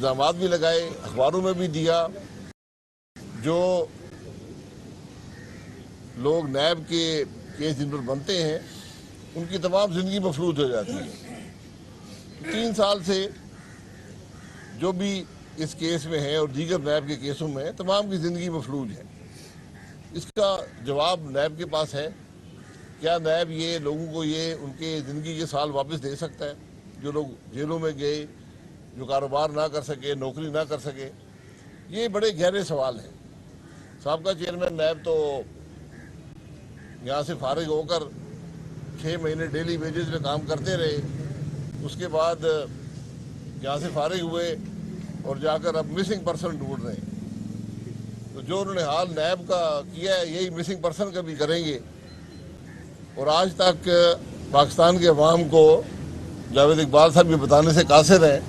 الزامات بھی لگائے، اخباروں میں بھی دیا. جو لوگ نیب کے کیس جن پر بنتے ہیں ان کی تمام زندگی مفلوج ہو جاتی ہے. 3 سال سے جو بھی اس کیس میں ہے اور دیگر نیب کے کیسوں میں تمام کی زندگی مفلوج ہے. اس کا جواب نیب کے پاس ہے. کیا نیب یہ لوگوں کو یہ ان کے زندگی کے سال واپس دے سکتا ہے؟ جو لوگ جیلوں میں گئے، جو کاروبار نہ کر سکے، نوکری نہ کر سکے. یہ بڑے گہرے سوال ہیں. سابقہ چیئرمین نیب تو یہاں سے فارغ ہو کر 6 مہینے ڈیلی ویجز میں کام کرتے رہے. اس کے بعد یہاں سے فارغ ہوئے اور جا کر اب مسنگ پرسن ڈھونڈ رہے ہیں. تو جو انہوں نے حال نیب کا کیا ہے یہی مسنگ پرسن کا بھی کریں گے. اور آج تک پاکستان کے عوام کو جاوید اقبال صاحب یہ بتانے سے قاصر ہیں،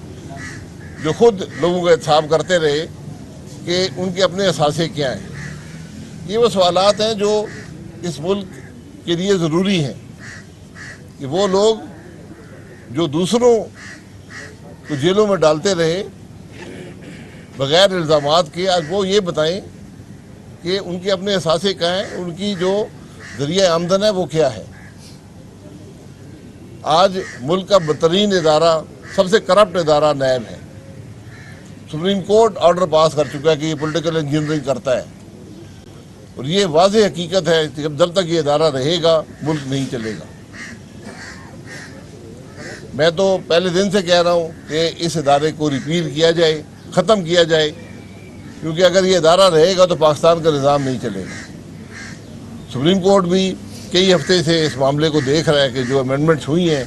جو خود لوگوں کا احتساب کرتے رہے کہ ان کے اپنے اثاثے کیا ہیں. یہ وہ سوالات ہیں جو اس ملک کے لیے ضروری ہیں کہ وہ لوگ جو دوسروں کو جیلوں میں ڈالتے رہے بغیر الزامات کے، آج وہ یہ بتائیں کہ ان کے اپنے اثاثے کیا ہیں، ان کی جو ذریعہ آمدن ہے وہ کیا ہے. آج ملک کا بدترین ادارہ، سب سے کرپٹ ادارہ نیب ہے. سپریم کورٹ آرڈر پاس کر چکا ہے کہ یہ پولیٹیکل انجینئرنگ کرتا ہے. اور یہ واضح حقیقت ہے کہ جب تک یہ ادارہ رہے گا ملک نہیں چلے گا. میں تو پہلے دن سے کہہ رہا ہوں کہ اس ادارے کو ریپیل کیا جائے، ختم کیا جائے، کیونکہ اگر یہ ادارہ رہے گا تو پاکستان کا نظام نہیں چلے گا. سپریم کورٹ بھی کئی ہفتے سے اس معاملے کو دیکھ رہا ہے کہ جو امینڈمنٹس ہوئی ہیں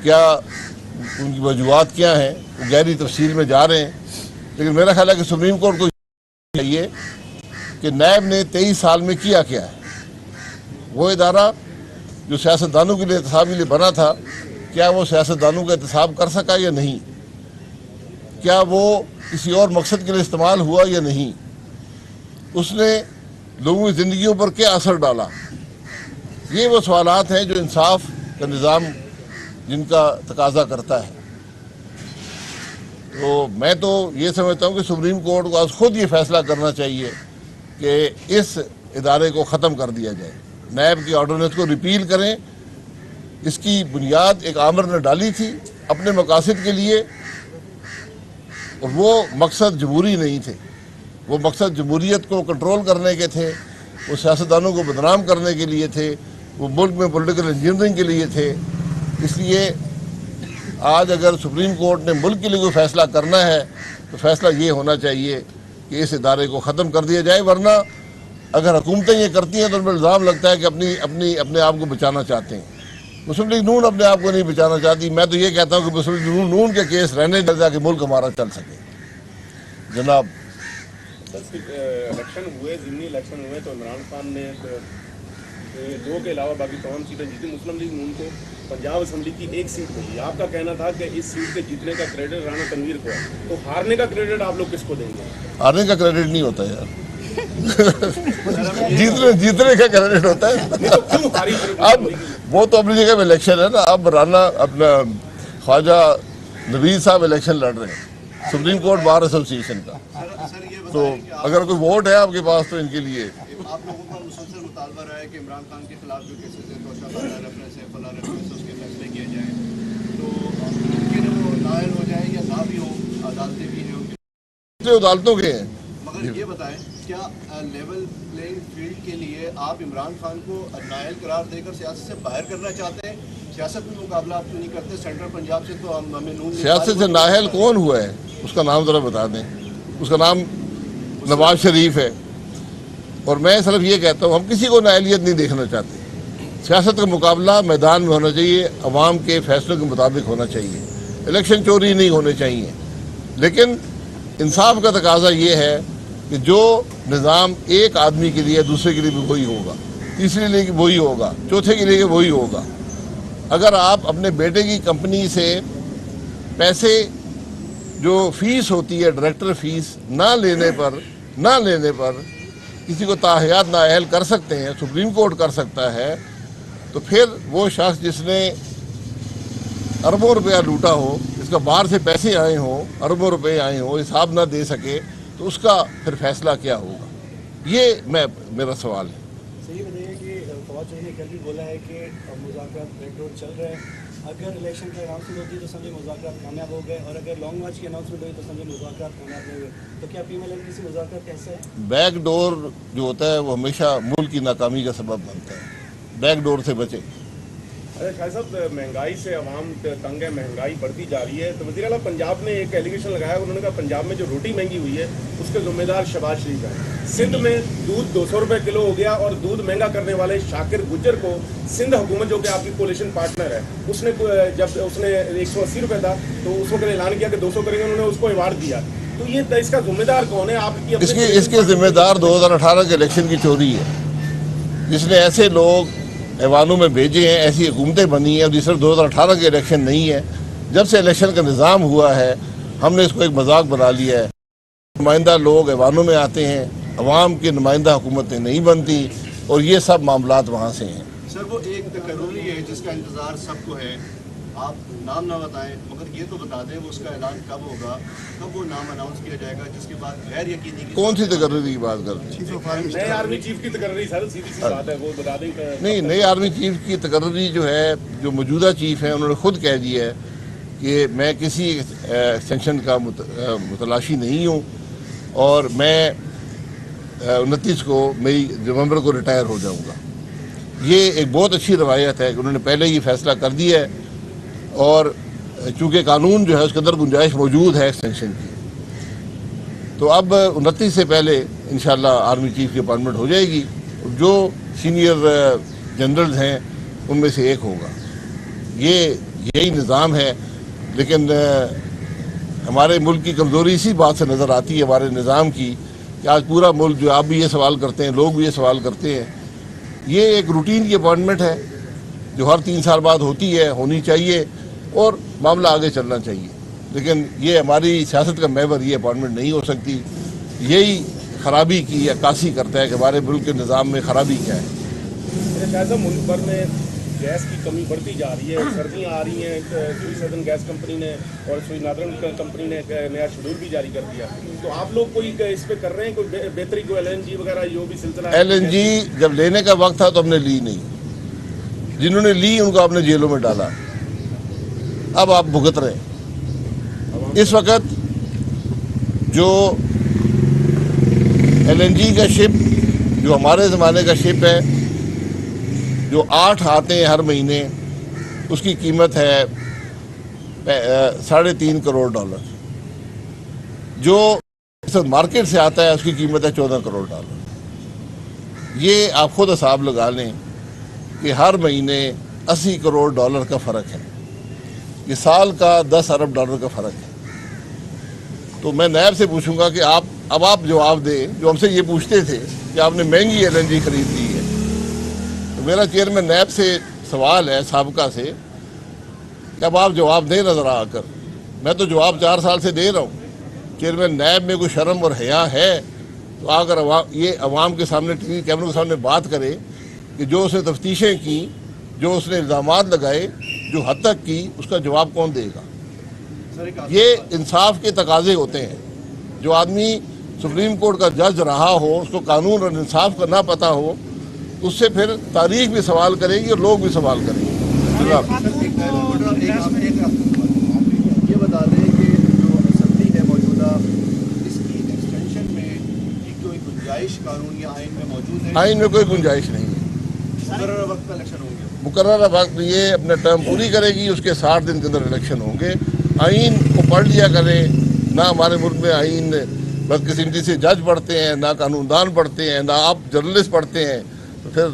کیا ان کی وجوہات کیا ہیں، وہ گہری تفصیل میں جا رہے ہیں. لیکن میرا خیال ہے کہ سپریم کورٹ کو چاہیے کہ نیب نے 23 سال میں کیا ہے. وہ ادارہ جو سیاستدانوں کے لیے احتساب کے لیے بنا تھا، کیا وہ سیاستدانوں کا احتساب کر سکا یا نہیں؟ کیا وہ کسی اور مقصد کے لیے استعمال ہوا یا نہیں؟ اس نے لوگوں کی زندگیوں پر کیا اثر ڈالا؟ یہ وہ سوالات ہیں جو انصاف کا نظام جن کا تقاضا کرتا ہے. تو میں تو یہ سمجھتا ہوں کہ سپریم کورٹ کو آج خود یہ فیصلہ کرنا چاہیے کہ اس ادارے کو ختم کر دیا جائے. نیب کی آرڈیننس کو ریپیل کریں. اس کی بنیاد ایک آمر نے ڈالی تھی اپنے مقاصد کے لیے، اور وہ مقصد جمہوری نہیں تھے. وہ مقصد جمہوریت کو کنٹرول کرنے کے تھے، وہ سیاستدانوں کو بدنام کرنے کے لیے تھے، وہ ملک میں پولیٹیکل انجینئرنگ کے لیے تھے. اس لیے آج اگر سپریم کورٹ نے ملک کے لیے کوئی فیصلہ کرنا ہے تو فیصلہ یہ ہونا چاہیے کہ اس ادارے کو ختم کر دیا جائے. ورنہ اگر حکومتیں یہ کرتی ہیں تو ان پر الزام لگتا ہے کہ اپنے آپ کو بچانا چاہتے ہیں. مسلم لیگ نون اپنے آپ کو نہیں بچانا چاہتی. میں تو یہ کہتا ہوں کہ مسلم لیگ نون کے کیس رہنے دے تاکہ ملک ہمارا چل سکے. جناب الیکشن ہوئے، ضمنی الیکشن ہوئے تو عمران خان نے 2 کے علاوہ باقی تمام سیٹیں جیتی. مسلم لیگ نون کو پنجاب اسمبلی کی 1 سیٹ ملی. آپ کا کہنا تھا کہ اس سیٹ کے جیتنے کا کریڈٹ رانا تنویر کو ہے، تو ہارنے کا کریڈٹ آپ لوگ کس کو دیں گے؟ ہارنے کا کریڈٹ نہیں ہوتا یار، جیتنے کا کریڈٹ ہوتا ہے. اب وہ تو اپنی جگہ میں الیکشن ہے نا. اب رانا اپنا خواجہ نوید صاحب الیکشن لڑ رہے ہیں سپریم کورٹ بار ایسوسی ایشن کا. تو اگر کوئی ووٹ ہے آپ کے پاس تو ان کے لیے. آپ لوگوں کا مسلسل مطالبہ رہا ہے کہ عمران خان کے خلاف جو کیسز ہیں توشہ ریفرنس ہے، فلاں ریفرنس، اس کے فیصلے کیے جائیں تو ممکن ہے وہ نائل ہو جائے یا نہ بھی ہو. عدالتیں بھی ہیں ان کی، عدالتوں کے ہیں. مگر یہ بتائیں کیا لیول پلینگ فیلڈ کے لیے آپ عمران خان کو نائل قرار دے کر سیاست سے باہر کرنا چاہتے ہیں؟ سیاست میں مقابلہ آپ کیوں نہیں کرتے؟ سینٹرل پنجاب سے تو ہمیں نون سیاست سے نااہل کون ہوا ہے؟ اس کا نام ذرا بتا دیں. اس کا نام نواز شریف ہے. اور میں صرف یہ کہتا ہوں ہم کسی کو نااہلیت نہیں دیکھنا چاہتے. سیاست کا مقابلہ میدان میں ہونا چاہیے، عوام کے فیصلوں کے مطابق ہونا چاہیے. الیکشن چوری نہیں ہونے چاہیے. لیکن انصاف کا تقاضا یہ ہے کہ جو نظام ایک آدمی کے لیے دوسرے کے لیے بھی وہی ہوگا، تیسرے کے لیے وہی ہوگا، چوتھے کے لیے وہی ہوگا. اگر آپ اپنے بیٹے کی کمپنی سے پیسے جو فیس ہوتی ہے ڈائریکٹر فیس نہ لینے پر کسی کو تاحیات نااہل کر سکتے ہیں، سپریم کورٹ کر سکتا ہے، تو پھر وہ شخص جس نے اربوں روپیہ لوٹا ہو، اس जिसका बाहर से पैसे आए हों, अरबों रुपए आए हों, हिसाब ना दे सके तो उसका फिर फैसला क्या होगा, ये मेरा सवाल है। सही बताइए कि फवाद चौधरी ने कल भी बोला है कि मुज़ाकरात बैकडोर चल रहे हैं, अगर इलेक्शन की अनाउंसमेंट होती है तो समझे मुज़ाकरात कामयाब हो गए, और अगर लॉन्ग मार्च की अनाउंसमेंट हुई तो समझे मुज़ाकरात कामयाब नहीं हुए, तो क्या PMLN किसी मुज़ाकरात का हिस्सा है? बैक डोर जो होता है वो हमेशा मुल्क की नाकामी का सबब बनता है, बैक डोर से बचे। अरे शाह साहब, महंगाई से आवाम तंग है, महंगाई बढ़ती जा रही है, तो वज़ीर आला पंजाब ने एक एलिगेशन लगाया, उन्होंने कहा पंजाब में जो रोटी महंगी हुई है उसके जिम्मेदार शहबाज शरीफ है। सिंध में दूध 200 रुपये किलो हो गया, और दूध महंगा करने वाले शाकिर गुज्जर को सिंध हुकूमत, जो कि आपकी कोलिशन पार्टनर है, उसने जब उसने 180 रुपये था तो उस वक्त ऐलान किया कि 200 करेंगे, उन्होंने उसको अवार्ड दिया। तो ये इसका जिम्मेदार कौन है? आपकी इसके जिम्मेदार 2018 के इलेक्शन की चोरी है, जिसने ऐसे लोग ऐवानों में भेजे हैं, ऐसी हुकूमतें बनी हैं, और ये सिर्फ 2018 के इलेक्शन नहीं है, जब से इलेक्शन का निज़ाम हुआ है हमने इसको एक मजाक बना लिया है। नुमाइंदा लोग ऐवानों में आते हैं, अवाम की नुमाइंदा हुकूमतें नहीं बनती, और ये सब मामलात वहाँ से हैं। सर वो एक तकर्री है जिसका इंतज़ार सबको है, आप नाम ना बताएं मगर ये तो बता दें वो उसका ऐलान कब होगा, कब वो नाम अनाउंस किया जाएगा, जिसके बाद गैर यकीनी की कौन सी तकर्री की बात करते हैं? नए आर्मी चीफ की तकर्री, सर सीधी सी बात है, वो बता दें। नहीं, नए आर्मी चीफ की तकर्री जो है, जो मौजूदा चीफ है उन्होंने खुद कह दिया है कि मैं किसी एक्सटेंशन का मुतलाशी नहीं हूँ, और मैं 29 को मई नवंबर को रिटायर हो जाऊँगा। ये एक बहुत अच्छी रवायत है कि उन्होंने पहले ही फैसला कर दिया है, और चूँकि कानून जो है उसके अंदर गुंजाइश मौजूद है एक्सटेंशन की, तो अब 29 से पहले इंशाल्लाह आर्मी चीफ की अपॉइंटमेंट हो जाएगी, जो सीनियर जनरल्स हैं उनमें से एक होगा। यही निज़ाम है, लेकिन हमारे मुल्क की कमज़ोरी इसी बात से नज़र आती है, हमारे निज़ाम की, कि आज पूरा मुल्क, जो आप भी ये सवाल करते हैं, लोग भी ये सवाल करते हैं, ये एक रूटीन की अपॉइंटमेंट है जो हर 3 साल बाद होती है, होनी चाहिए, और मामला आगे चलना चाहिए, लेकिन ये हमारी सियासत का महवर ये अपॉइंटमेंट नहीं हो सकती। यही खराबी की अक्कासी करता है कि हमारे मुल्क के निज़ाम में खराबी क्या है। शाह साहब, मुल्क भर में गैस की कमी बढ़ती जा रही है, सर्दियाँ आ रही हैं, सुई सदन गैस कंपनी ने और सुई नादरन कंपनी ने नया शेड्यूल भी जारी कर दिया, तो आप लोग कोई इस पे कर रहे हैं कोई बेहतरी, कोई LNG वगैरह जो भी सिलसिला? LNG जब लेने का वक्त था तो हमने ली नहीं, जिन्होंने ली उनको आपने जेलों में डाला, अब आप भुगत रहे हैं। इस वक्त जो LNG का शिप, जो हमारे ज़माने का शिप है, जो 8 आते हैं हर महीने, उसकी कीमत है $3.5 करोड़। जो मार्केट से आता है उसकी कीमत है $14 करोड़। ये आप खुद हिसाब लगा लें कि हर महीने $80 करोड़ का फ़र्क है, ये साल का $10 अरब का फ़र्क है। तो मैं नायब से पूछूंगा कि आप जवाब दें, जो हमसे ये पूछते थे कि आपने महंगी LNG खरीद ली है। तो मेरा चेयरमैन नायब से सवाल है, साबका से, कि अब आप जवाब दें नज़र आकर। मैं तो जवाब 4 साल से दे रहा हूँ। चेयरमैन नायब में कोई शर्म और हया है तो अगर ये अवाम के सामने, टीवी कैमरों के सामने बात करे कि जो उसने तफ्तीशें की, जो उसने इल्ज़ामात लगाए, जो हद तक की, उसका जवाब कौन देगा? ये इंसाफ के तकाजे होते हैं। जो आदमी सुप्रीम कोर्ट का जज रहा हो, उसको कानून और इंसाफ का ना पता हो, उससे फिर तारीख भी सवाल करेगी और लोग भी सवाल करेंगे। ये बता दें कि जो असेंबली है मौजूदा, इसकी एक्सटेंशन में कोई गुंजाइश कानून या आइन में मौजूद है? आइन में कोई गुंजाइश नहीं है। मुकर्रर वक्त पर इलेक्शन होंगे, मुकर्रर वक्त ये अपना टर्म पूरी करेगी, उसके 60 दिन के अंदर इलेक्शन होंगे। आइन को पढ़ लिया करें ना, हमारे मुल्क में आइन बदकिस्मती से जज पढ़ते हैं, ना कानूनदान पढ़ते हैं, ना आप जर्नलिस्ट पढ़ते हैं, तो फिर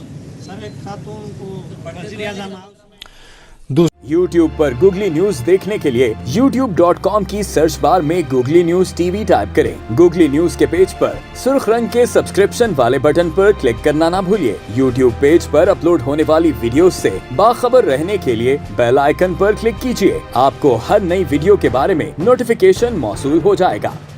YouTube पर गूगली न्यूज देखने के लिए youtube.com की सर्च बार में गूगली न्यूज TV टाइप करें। गूगली न्यूज के पेज पर सुर्ख रंग के सब्सक्रिप्शन वाले बटन पर क्लिक करना ना भूलिए। YouTube पेज पर अपलोड होने वाली वीडियो से बाखबर रहने के लिए बेल आइकन पर क्लिक कीजिए। आपको हर नई वीडियो के बारे में नोटिफिकेशन मौसूल हो जाएगा।